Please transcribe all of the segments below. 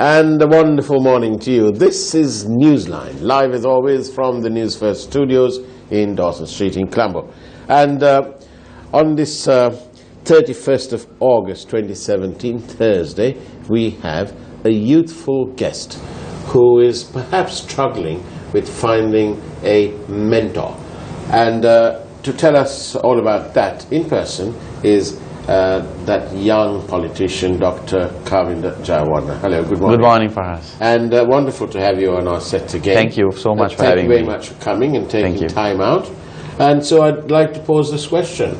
And a wonderful morning to you. This is Newsline, live as always from the Newsfirst studios in Dawson Street in Colombo. And on this 31st of August 2017, Thursday, we have a youthful guest who is perhaps struggling with finding a mentor. And to tell us all about that in person is that young politician, Dr. Kavinda Jayawarna. Hello, good morning. Good morning, Farhas. And wonderful to have you on our set again. Thank you so much for having me. Thank you very much for coming and taking time out. And so I'd like to pose this question.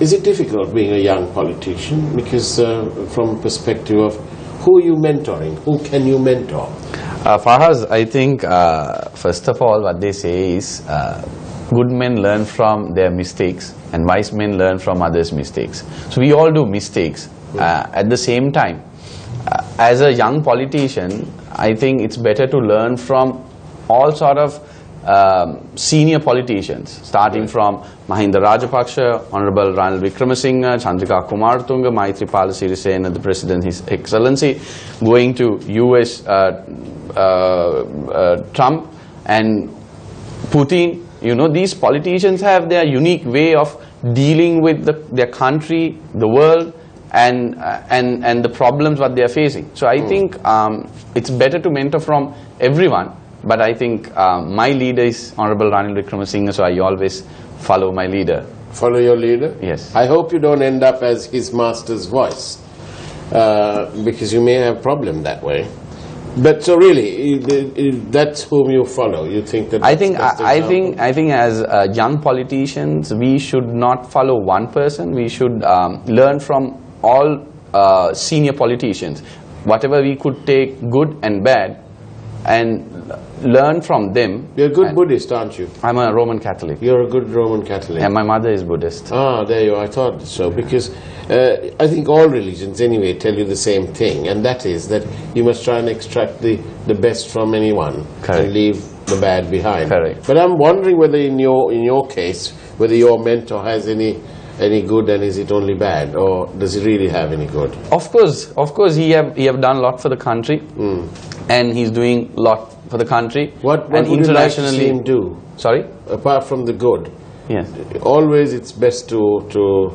Is it difficult being a young politician? Because from a perspective of who are you mentoring? Who can you mentor? Farhas, I think first of all what they say is good men learn from their mistakes and wise men learn from others' mistakes. So we all do mistakes. At the same time, as a young politician, I think it's better to learn from all sort of senior politicians, starting from Mahinda Rajapaksa, Honorable Ranil Wickremesinghe, Chandrika Kumaratunga, Maithripala Sirisena, the President, His Excellency, going to US Trump and Putin. You know, these politicians have their unique way of dealing with their country, the world, and the problems what they are facing. So I think it's better to mentor from everyone. But I think my leader is Honorable Ranil Wickremesinghe, so I always follow my leader. Follow your leader? Yes. I hope you don't end up as his master's voice, because you may have a problem that way. But so really, that's whom you follow. You think that? I think as young politicians, we should not follow one person. We should learn from all senior politicians. Whatever we could take good and bad, and learn from them. You're a good Buddhist, aren't you? I'm a Roman Catholic. You're a good Roman Catholic. And my mother is Buddhist. Ah, there you are. I thought so. Because I think all religions anyway tell you the same thing, and that is that you must try and extract the best from anyone. Correct. And leave the bad behind. Correct. But I'm wondering whether in your case, whether your mentor has any good and is it only bad, or does he really have any good? Of course he have done a lot for the country, and he's doing a lot for the country. What would you like to see him do? Sorry? Apart from the good. Yes. Always it's best to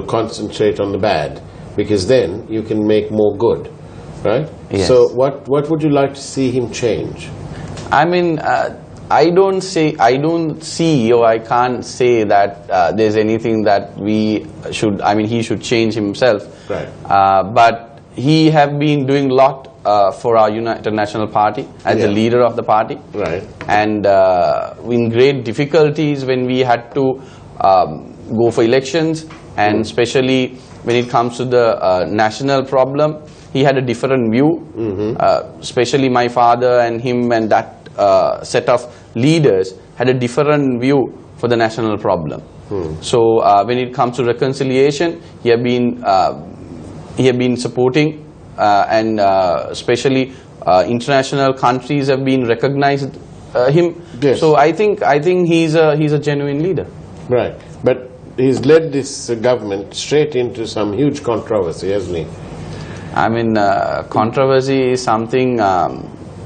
concentrate on the bad, because then you can make more good, right? Yes. So what would you like to see him change? I mean, I don't see, or I can't say that there's anything that we should, I mean, he should change himself. Right. But he have been doing a lot for our United National Party as the leader of the party. Right. And in great difficulties when we had to go for elections, and especially when it comes to the national problem, he had a different view. Especially my father and him and that set of leaders had a different view for the national problem. So when it comes to reconciliation, he have been supporting, and especially international countries have been recognized him. Yes. So I think he's a genuine leader. Right. But he's led this government straight into some huge controversy, hasn't he? I mean, controversy is something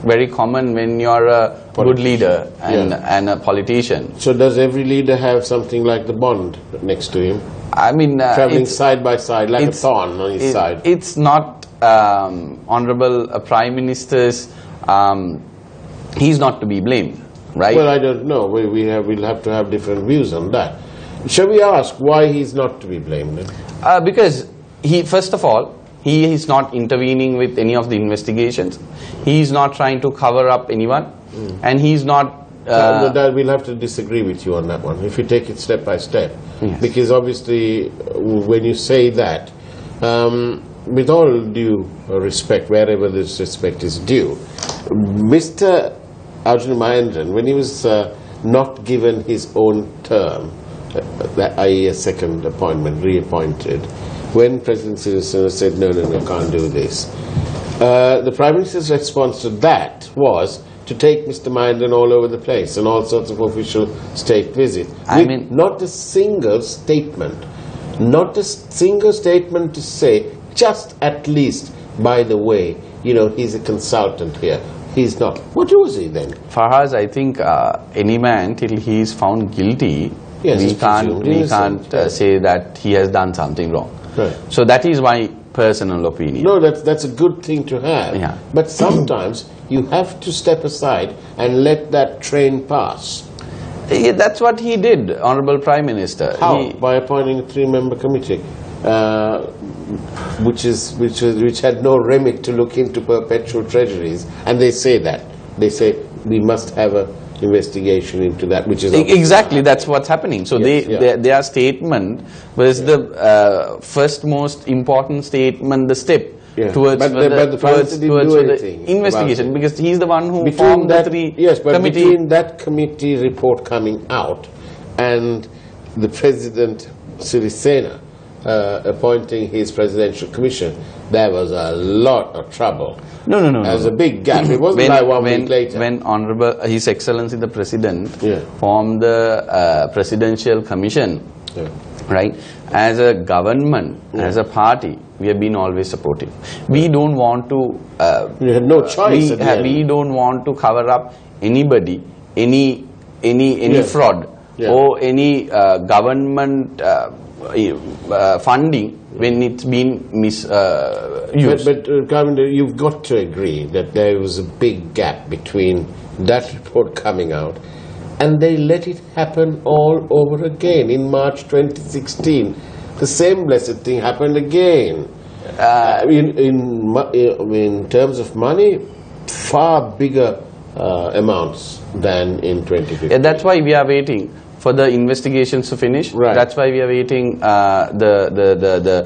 very common when you're a good leader and a politician. So does every leader have something like the Bond next to him? I mean, traveling side by side like a thorn on his side. It's not Honorable Prime Minister's, he's not to be blamed, right? Well, I don't know. We'll have to have different views on that. Shall we ask why he's not to be blamed then? Because first of all, he is not intervening with any of the investigations. He is not trying to cover up anyone, and he's not. We'll have to disagree with you on that one. If you take it step by step, because obviously, when you say that, with all due respect, wherever this respect is due, Mr. Arjun Mahendran, when he was not given his own term, i.e. a second appointment, reappointed, when President Sirisena said, no, can't do this, the Prime Minister's response to that was to take Mr. Mahendran all over the place and all sorts of official state visits. Not a single statement Not a single statement to say, just at least, by the way, he's a consultant here. He's not. What was he then? Fahaz, I think any man, till he is found guilty, yes, we can't say that he has done something wrong. Right. So that is my personal opinion. No, that's a good thing to have. Yeah. But sometimes you have to step aside and let that train pass. Yeah, that's what he did, Honorable Prime Minister. How? By appointing a 3-member committee, which had no remit to look into perpetual treasuries, and they say that. They say we must have a investigation into that, which is exactly that's what's happening. So yes, their statement was the first most important statement, the step towards the investigation, because he's the one who formed the committee. Between that committee report coming out and the President Sirisena appointing his presidential commission, there was a lot of trouble. No. There was a big gap. It wasn't like 1 week later. When Honorable His Excellency the President formed the Presidential Commission, right? As a government, as a party, we have been always supportive. We don't want to. We had no choice. We don't want to cover up anybody, any fraud or any government funding when it's been misused. But Governor, you've got to agree that there was a big gap between that report coming out and they let it happen all over again in March 2016. The same blessed thing happened again. In terms of money, far bigger amounts than in 2015. Yeah, that's why we are waiting for the investigations to finish. Right. That's why we are waiting the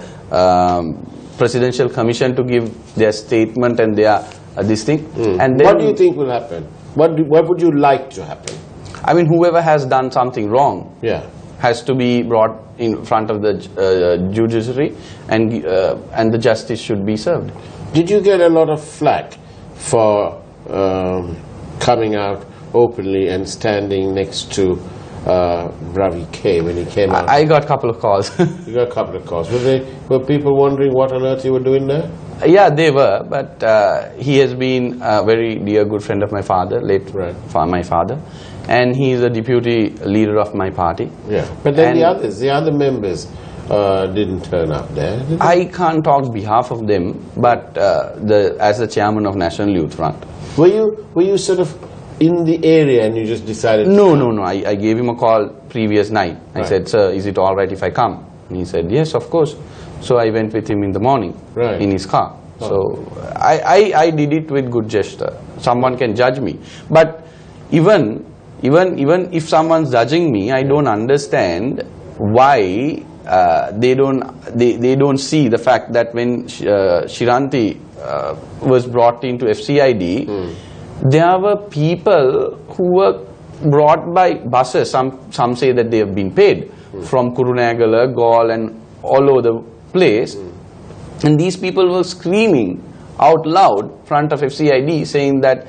Presidential Commission to give their statement and their this thing. And then, what do you think will happen? What would you like to happen? I mean, whoever has done something wrong has to be brought in front of the judiciary, and the justice should be served. Did you get a lot of flack for coming out openly and standing next to Ravi K when he came out? I got a couple of calls. You got a couple of calls. Were people wondering what on earth you were doing there? Yeah, they were, but he has been a very dear good friend of my father, my father, and he is a deputy leader of my party. Yeah, but then the other members didn't turn up there, did they? I can't talk on behalf of them, but as the chairman of National Youth Front. Were you sort of in the area and you just decided? No. I gave him a call previous night. I said, "Sir, is it all right if I come?" And he said, "Yes, of course." So I went with him in the morning in his car. So I did it with good gesture. Someone can judge me, but even if someone's judging me, I don't understand why they don't see the fact that when Shiranti was brought into FCID, there were people who were brought by buses. Some say that they have been paid from Kurunegala, Gaul, and all over the place, and these people were screaming out loud in front of FCID saying that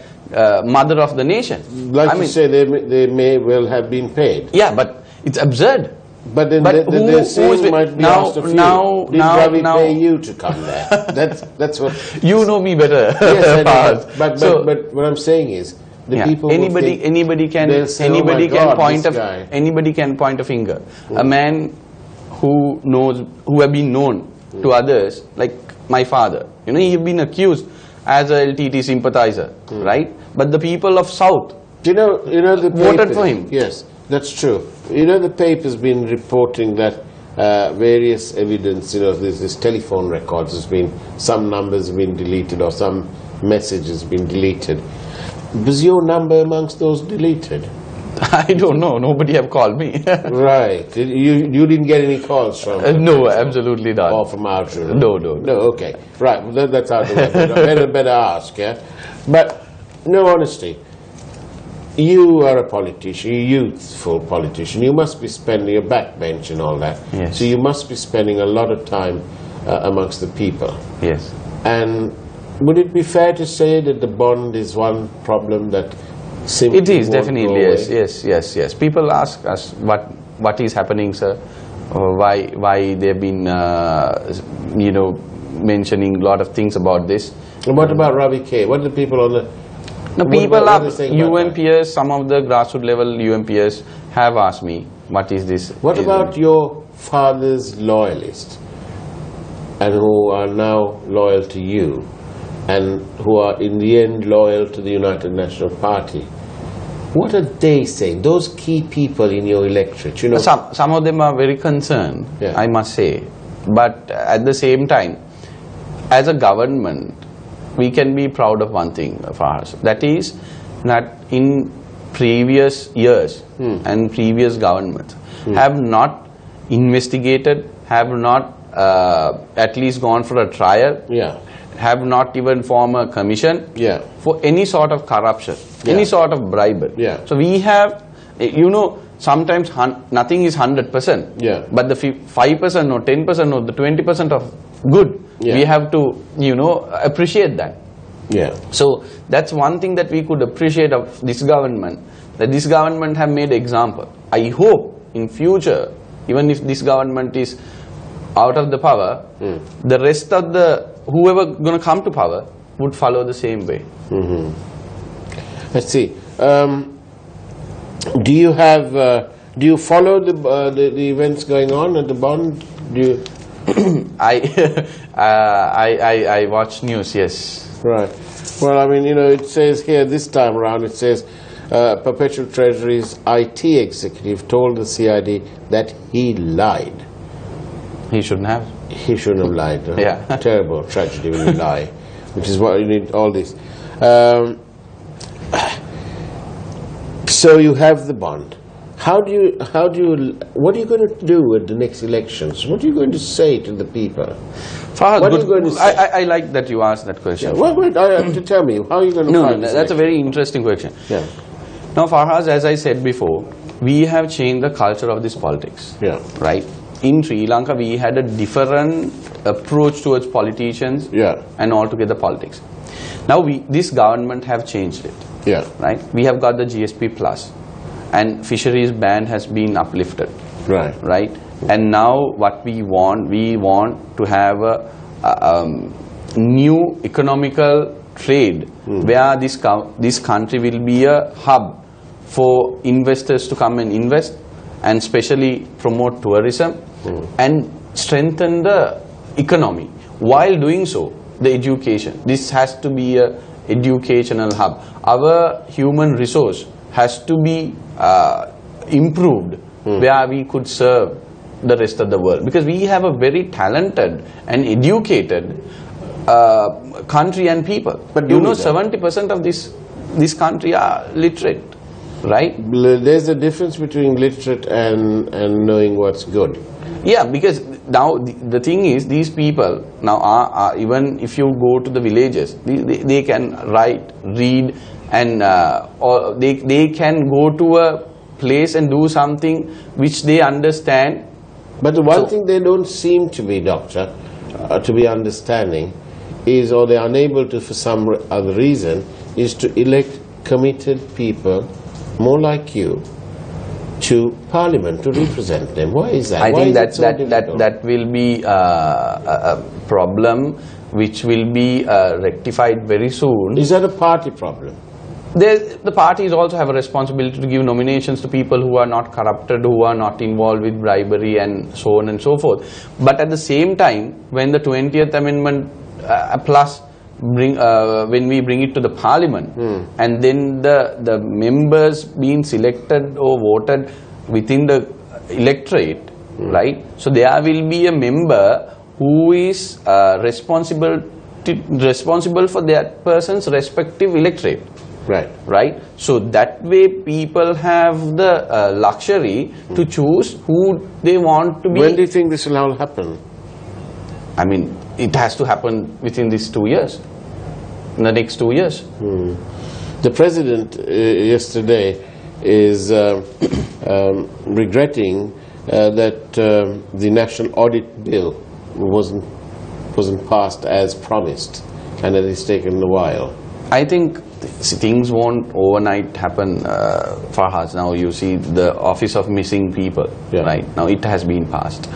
mother of the nation. Like you say, they may well have been paid. Yeah, but it's absurd. But then the same might be asked of you. Did Ravi pay you to come there? That's what you know me better. Yes, I know. But what I'm saying is the people. Anybody can point a finger. A man who have been known to others, like my father. He has been accused as a LTT sympathizer, right? But the people of South, the voted for him. Yes, that's true. The paper's been reporting that various evidence, this telephone records has been, some numbers have been deleted or some message has been deleted. Was your number amongst those deleted? I don't know. Nobody have called me. Right. You didn't get any calls from no, absolutely not. Or from Arjun? No. Okay. Right. Well, that's out of the way. Better ask, yeah? But, no, honestly, you are a politician, a youthful politician. You must be spending a backbench and all that. Yes. So you must be spending a lot of time amongst the people. Yes. And would it be fair to say that the bond is one problem that simply it is won't definitely, go away? yes. People ask us what is happening, sir. why they've been, you know, mentioning a lot of things about this. And what about Ravi K? What are the people on the... No, people are UMPs, some of the grassroots level UMPs have asked me, what is this? What about your father's loyalists, and who are now loyal to you, and who are in the end loyal to the United National Party? What are they saying? Those key people in your electorate, you know. Some of them are very concerned, I must say. But at the same time, as a government, we can be proud of one thing for us. That is that in previous years and previous governments have not investigated, have not at least gone for a trial, have not even formed a commission for any sort of corruption, any sort of bribery. So we have, you know, sometimes nothing is 100%, but the 5% or 10% or the 20% of good, we have to, you know, appreciate that. So that's one thing that we could appreciate of this government, that this government have made example. I hope in future, even if this government is out of the power, the rest of the, whoever going to come to power would follow the same way. Let's see. Do you have, do you follow the events going on at the bond? Do you? I watch news, yes. Right. Well, I mean, you know, it says here this time around, it says Perpetual Treasury's IT executive told the CID that he lied. He shouldn't have. He shouldn't have lied. Yeah. Terrible tragedy when you lie, which is why you need all this. So you have the bond. What are you going to do at the next elections? What are you going to say to the people? Farhad, what are you going to say? I like that you asked that question. Well, wait, to tell me, how are you going to No, that's a very interesting question. Now, Farhad, as I said before, we have changed the culture of this politics. Right? In Sri Lanka, we had a different approach towards politicians and altogether politics. Now, this government have changed it. Right? We have got the GSP Plus, and fisheries ban has been uplifted. Right? And now what we want to have a new economical trade where this country will be a hub for investors to come and invest, and especially promote tourism and strengthen the economy. While doing so, the education. This has to be a educational hub. Our human resource has to be improved where we could serve the rest of the world, because we have a very talented and educated country and people. But you know, 70% of this country are literate, right? There's a difference between literate and knowing what's good. Yeah, because now the thing is, these people now are even if you go to the villages, they can write, read, and or they can go to a place and do something which they understand. But the one thing they don't seem to be, Doctor, to be understanding is, or they're unable to for some other reason, is to elect committed people more like you to Parliament to represent them. Why is that? I think that will be a problem which will be rectified very soon. Is that a party problem? The parties also have a responsibility to give nominations to people who are not corrupted, who are not involved with bribery and so on and so forth. But at the same time, when the 20th Amendment plus when we bring it to the Parliament, and then the members being selected or voted within the electorate, right? So there will be a member who is responsible for that person's respective electorate. Right? So that way people have the luxury to choose who they want to be. When do you think this will all happen? I mean, it has to happen within these 2 years, in the next 2 years. The President yesterday is regretting that the National Audit Bill wasn't passed as promised, and that it's taken a while. I think things won't overnight happen for us. Now you see the Office of Missing People, right? Now it has been passed,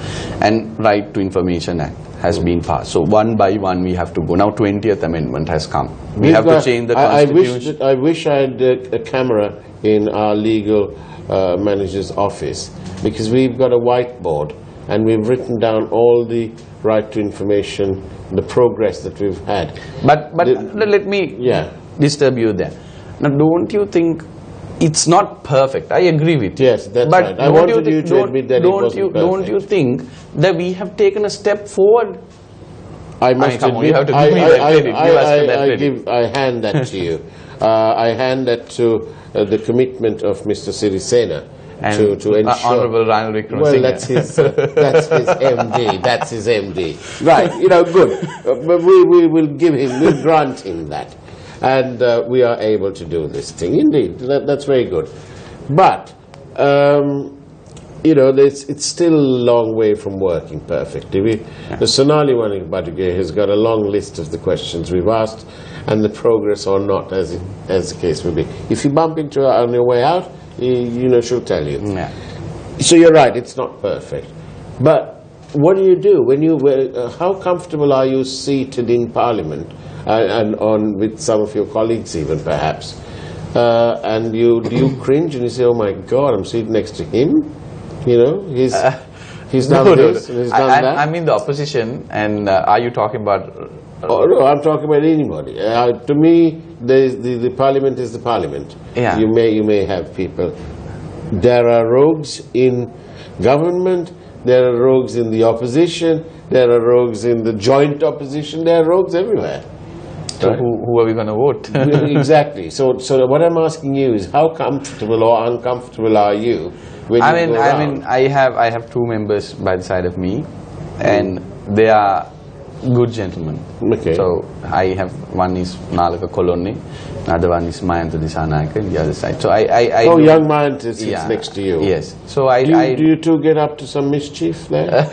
and Right to Information Act has been passed. So one by one we have to go. Now 20th Amendment has come. We have to change the Constitution. I wish I had a camera in our legal manager's office, because we've got a whiteboard and we've written down all the right to information, the progress that we've had. But let me disturb you there. Now, don't you think it's not perfect? I agree with you. Yes, that's right. I wanted you to admit that it wasn't perfect. Don't you think that we have taken a step forward? I must admit, you have to give me that credit. I hand that to you. I hand that to the commitment of Mr. Sirisena. To ensure. Honourable Ranil Wickremesinghe. Well, that's his MD. That's his MD. Right, good. But we will give him, we'll grant him that. And we are able to do this thing. Indeed, that's very good. But, it's still a long way from working perfectly. The Sonali Waningbadge has got a long list of the questions we've asked and the progress or not, as the case may be. If you bump into her on your way out, she'll tell you. Yeah. So you're right, it's not perfect. But what do you do when how comfortable are you seated in Parliament and with some of your colleagues even perhaps? And do you cringe and you say, oh my God, I'm seated next to him? He's done this and he's done that. I'm in the opposition, and are you talking about... Oh, no, I'm talking about anybody. To me, the Parliament is the Parliament. Yeah. You may have people. There are rogues in government, there are rogues in the opposition, there are rogues in the joint opposition, there are rogues everywhere. So right? Who are we going to vote? Exactly. So what I'm asking you is, how comfortable or uncomfortable are you when you go around? I have two members by the side of me, and they are good gentlemen. Okay. So I have, one is Nalaka Kolonni, another one is Mayantha Disanayake on the other side. So young Mayantha sits next to you. Yes. So do you two get up to some mischief there?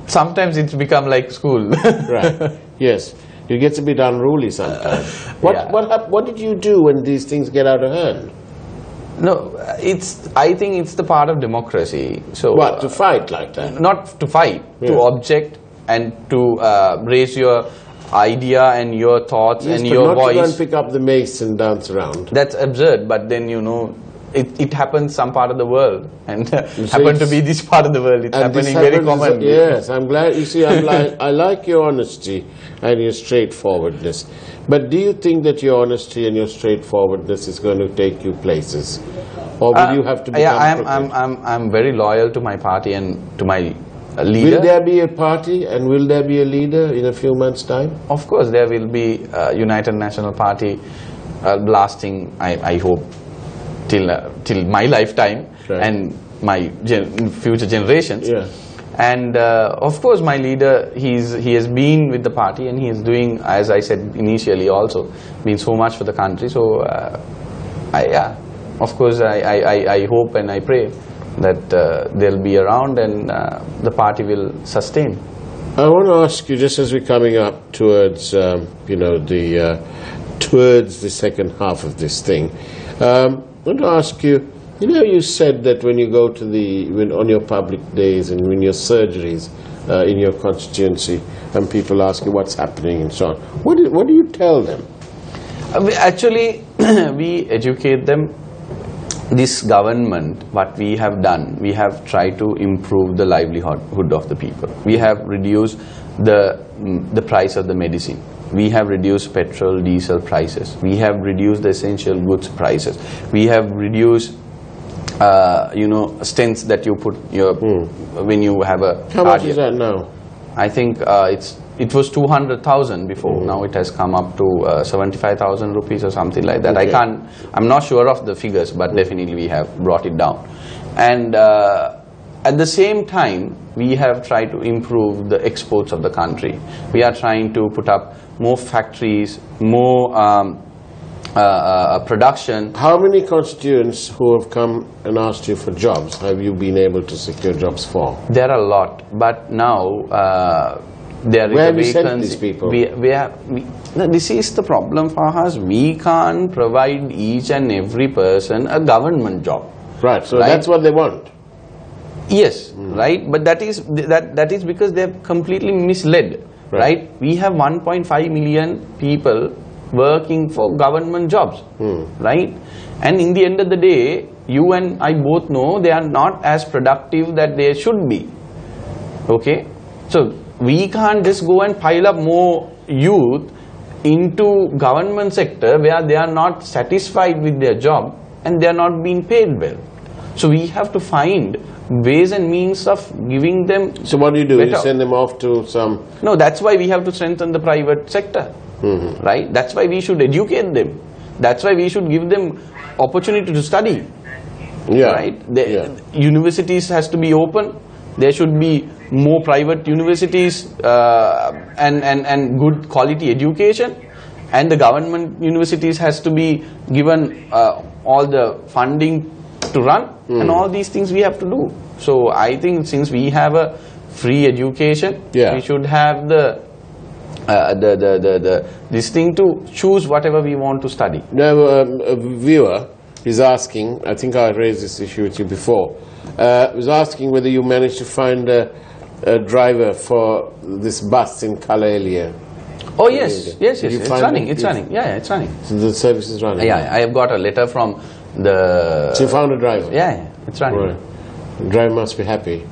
Sometimes it's become like school. Right. Yes. It gets a bit unruly sometimes. What did you do when these things get out of hand? No, I think it's the part of democracy. So what, to fight like that? Not to fight, to object and to raise your idea and your thoughts and your voice. Not to pick up the mace and dance around. That's absurd, but then it happens some part of the world, and happen to be this part of the world. It's happening very commonly. Yes, I'm glad. You see, I like your honesty and your straightforwardness. But do you think that your honesty and your straightforwardness is going to take you places, or will you have to become crooked? I'm very loyal to my party and to my leader. Will there be a party and will there be a leader in a few months' time? Of course, there will be a United National Party lasting, I hope, till my lifetime and my future generations. Yeah. And of course, my leader, he has been with the party, and he is doing, as I said initially, also been so much for the country. So, of course, I hope and I pray that they'll be around and the party will sustain. I want to ask you, just as we're coming up towards towards the second half of this thing, I want to ask you. You said that when you go to on your public days and when your surgeries in your constituency, and people ask you what's happening and so on, what do you tell them? Actually, we educate them. This government, what we have done, we have tried to improve the livelihood of the people. We have reduced the price of the medicine. We have reduced petrol, diesel prices. We have reduced the essential goods prices. We have reduced stents that you put when you have a How much is that now? I think it was 200,000 before. Now it has come up to 75,000 rupees or something like that. Okay. I'm not sure of the figures, but definitely we have brought it down. And at the same time, we have tried to improve the exports of the country. We are trying to put up more factories, more production. How many constituents who have come and asked you for jobs have you been able to secure jobs for? There are a lot, but now There is Where a have you sent vacancy. these people? No, this is the problem for us. We can't provide each and every person a government job. Right, so Right. that's what they want. Yes, right. But that is because they are completely misled. Right. We have 1.5 million people working for government jobs. Right. And in the end of the day, you and I both know they are not as productive that they should be. Okay. So we can't just go and pile up more youth into government sector where they are not satisfied with their job and they are not being paid well. So we have to find ways and means of giving them. So what do? You better. send them off to some. No, that's why we have to strengthen the private sector. Right. That's why we should educate them. That's why we should give them opportunity to study. Yeah. Right. Universities has to be open. There should be more private universities and good quality education, and the government universities has to be given all the funding to run, and all these things we have to do. So I think since we have a free education, we should have this thing to choose whatever we want to study. Now, a viewer is asking, I think I raised this issue with you before, was asking whether you managed to find a driver for this bus in Kalaelia. Oh yes, yes, it's running, it? Yeah, it's running. So the service is running? Yeah, I have got a letter from the... So you found a driver? Yeah, it's running. Right. The driver must be happy.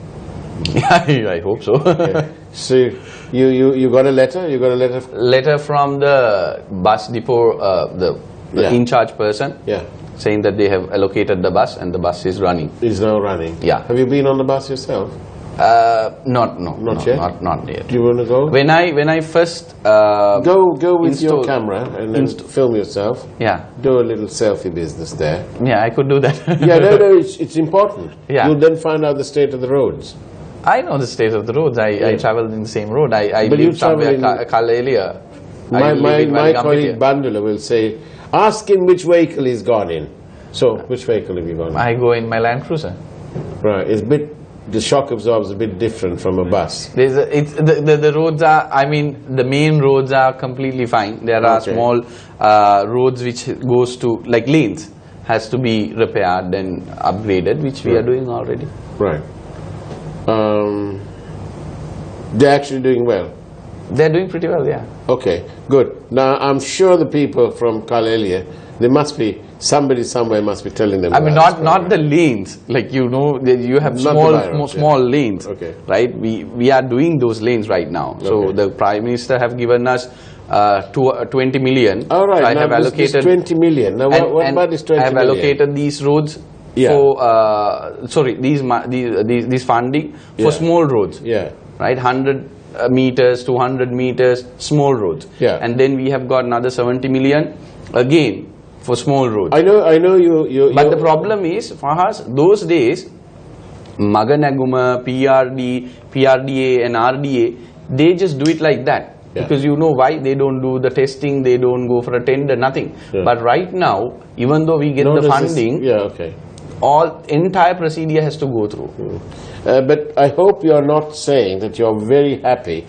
Yeah, I hope so. Okay. So you got a letter? You got a letter? Letter from the bus depot, the in-charge person, saying that they have allocated the bus and the bus is running. Is now running? Yeah. Have you been on the bus yourself? Not yet. Not yet. Do you want to go? When I first go with your camera and then film yourself. Yeah. Do a little selfie business there. Yeah, I could do that. Yeah, no, it's important. Yeah. You'll then find out the state of the roads. I know the state of the roads. I traveled in the same road. I live somewhere Kalaelia. My colleague Bandula will say, ask him which vehicle he's gone in. So, which vehicle have you gone in? I go in my Land Cruiser. Right, the shock absorber is a bit different from a bus. The roads are, I mean, the main roads are completely fine. There are small roads which goes to, like lanes, has to be repaired and upgraded, which we are doing already. Right. They're actually doing well. They're doing pretty well, yeah. Okay, good. Now, I'm sure the people from Kalaelia, there must be somebody somewhere must be telling them. I mean, not the lanes. Like, you know, you have small lanes, right? We are doing those lanes right now. So the Prime Minister have given us 20 million. All right. So I now have allocated this 20 million. Now, what about this 20 million? I have allocated these roads. For sorry, these funding for small roads. Yeah. Right, 100 meters, 200 meters, small roads. Yeah. And then we have got another 70 million again for small roads. I know you. But the problem is for us those days, Maganaguma, PRDA, and RDA, they just do it like that. Yeah. Because you know why? They don't do the testing, they don't go for a tender, nothing. Yeah. But right now, even though we get the funding, entire procedure has to go through. But I hope you are not saying that you are very happy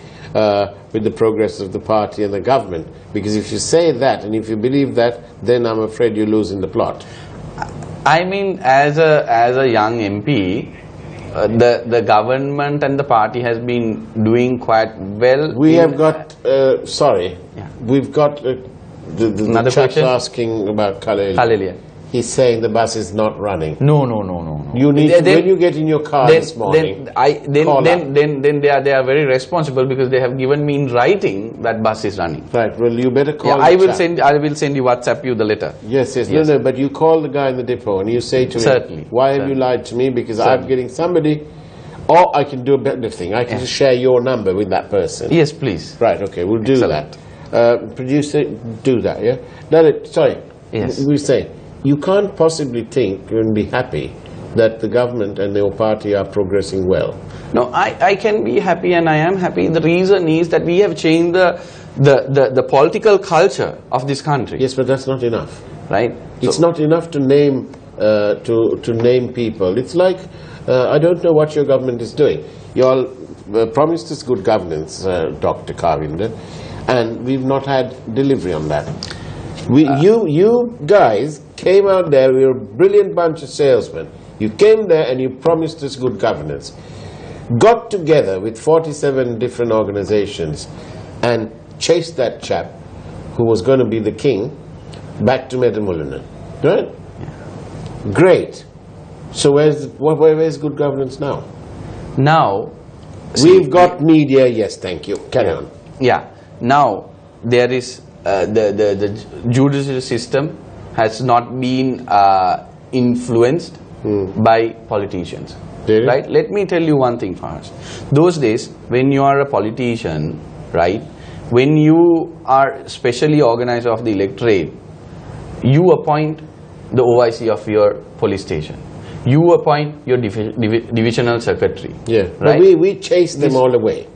with the progress of the party and the government, because if you say that and if you believe that, then I'm afraid you're losing the plot. I mean, as a young MP, the government and the party has been doing quite well. We have got, we've got the chap asking about Kalaelia. He's saying the bus is not running. No. You need when you get in your car this morning. Then they are very responsible, because they have given me in writing that bus is running. Right. Well, you better call. Yeah, I will send you WhatsApp you the letter. Yes. No. But you call the guy in the depot and you say to him, "Why have you lied to me? Because I'm getting somebody." Or I can do a better thing. I can just share your number with that person. Yes, please. Right. Okay. We'll do that. Producer, do that. Yeah. No. Sorry. Yes. We say. You can't possibly think and be happy that the government and your party are progressing well. No, I can be happy, and I am happy. The reason is that we have changed the political culture of this country. Yes, but that's not enough. Right? It's not enough to name to name people. It's like I don't know what your government is doing. You're promised us good governance, Dr. Kavinder, and we've not had delivery on that. You guys came out there, we were a brilliant bunch of salesmen. You came there and you promised us good governance. Got together with 47 different organizations and chased that chap who was going to be the king back to Medamulana. Right? Yeah. Great. So where's good governance now? Now, we've got media, yes, thank you. Carry on. Yeah. Now, there is the judicial system has not been influenced by politicians. Right? Let me tell you one thing first. Those days, when you are a politician, right, when you are specially organized of the electorate, you appoint the OIC of your police station. You appoint your divisional secretary. Yeah. Right? But we chase them all away.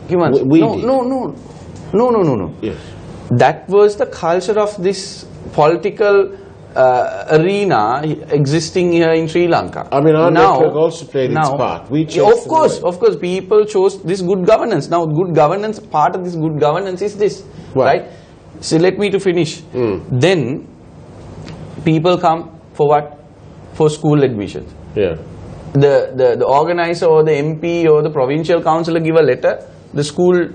No. Yes. That was the culture of this political arena existing here in Sri Lanka. I mean, our network also played its part. We of course, people chose this good governance. Now, good governance, part of this good governance is this, right? So let me to finish. Then, people come for what? For school admissions. Yeah. The organizer or the MP or the provincial councillor give a letter, the school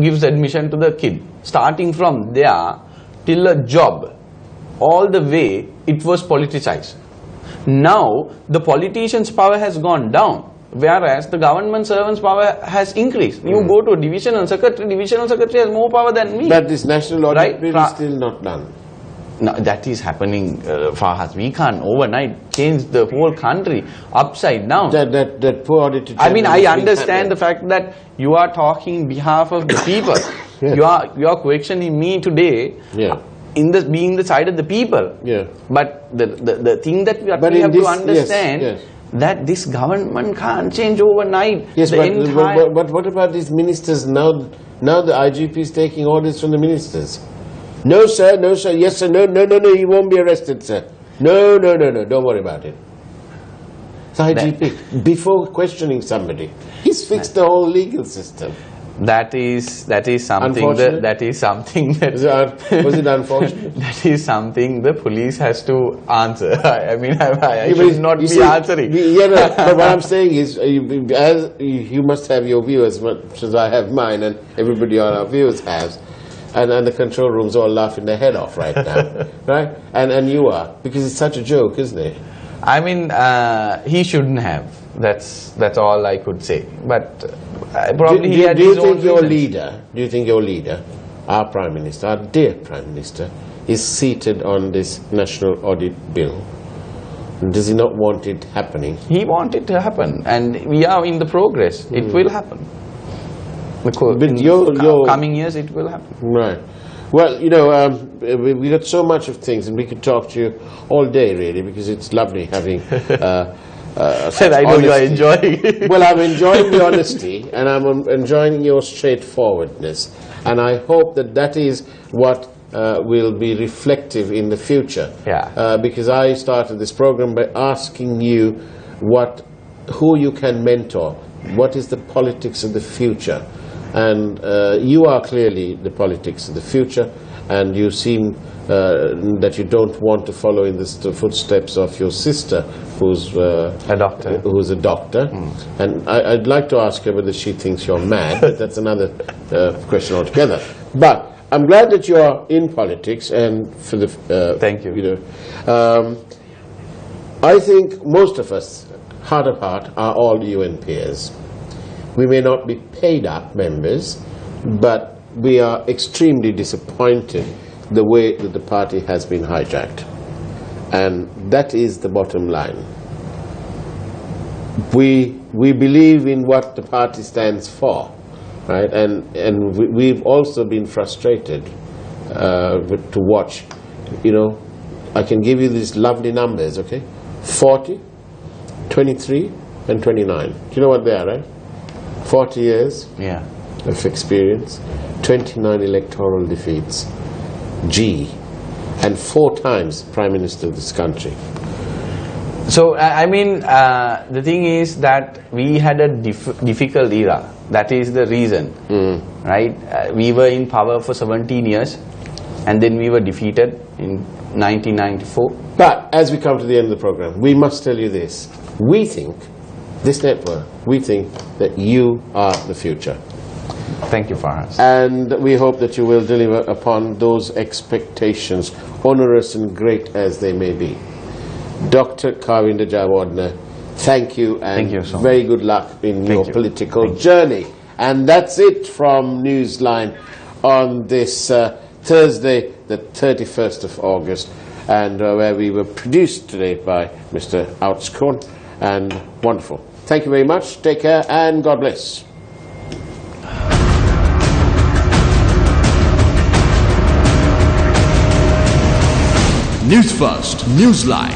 gives admission to the kid. Starting from there till a job, all the way it was politicized. Now the politician's power has gone down, whereas the government servant's power has increased. You go to a divisional secretary has more power than me. But this national audit bill is still not done. No, that is happening, Fahaz. We can't overnight change the whole country upside down. That poor auditor. I mean, I understand the fact that you are talking on behalf of the people. Yeah. You are questioning me today. Yeah. In being the side of the people. Yeah. But the thing that we have to understand that this government can't change overnight. Yes, but what about these ministers now? Now the IGP is taking orders from the ministers. No, sir. No, sir. Yes, sir. No. He won't be arrested, sir. No. Don't worry about it. The IGP, before questioning somebody, he's fixed the whole legal system. That is something that was it unfortunate? That is something the police has to answer. I mean, I should not be answering. But what I'm saying is, as you must have your view as much as I have mine, and everybody on our viewers has, and the control room's all laughing their head off right now, right? And you are, because it's such a joke, isn't it? I mean, he shouldn't have. That's all I could say. But probably he had his own reasons. Do you think your leader, our Prime Minister, our dear Prime Minister, is seated on this national audit bill? Does he not want it happening? He wants it to happen, and we are in the progress. It will happen. Because in coming years, it will happen. Right. Well, we got so much of things, and we could talk to you all day, really, because it's lovely having. I know you are enjoying it. Well, I'm enjoying the honesty, and I'm enjoying your straightforwardness, and I hope that is what will be reflective in the future. Yeah. Because I started this program by asking you who you can mentor, what is the politics of the future. And you are clearly the politics of the future, and you seem that you don't want to follow in the footsteps of your sister, who's a doctor. And I'd like to ask her whether she thinks you're mad, but that's another question altogether. But I'm glad that you are in politics, and for the thank you. I think most of us, heart of heart, are all UN peers. We may not be paid up members, but we are extremely disappointed the way that the party has been hijacked. And that is the bottom line. We believe in what the party stands for, right? And we've also been frustrated to watch, I can give you these lovely numbers, okay? 40, 23, and 29. Do you know what they are, right? 40 years of experience, 29 electoral defeats, and 4 times Prime Minister of this country. So I mean, the thing is that we had a difficult era. That is the reason, right? We were in power for 17 years, and then we were defeated in 1994. But as we come to the end of the program, we must tell you this. We think, this network, we think that you are the future. Thank you, Farhas. And we hope that you will deliver upon those expectations, onerous and great as they may be. Dr. Kavinda Jayawardena, thank you, and thank you so much. Very good luck in your political journey. And that's it from Newsline on this Thursday, the 31st of August, and where we were produced today by Mr. Outscorn, and wonderful. Thank you very much. Take care and God bless. Newsfirst, Newsline.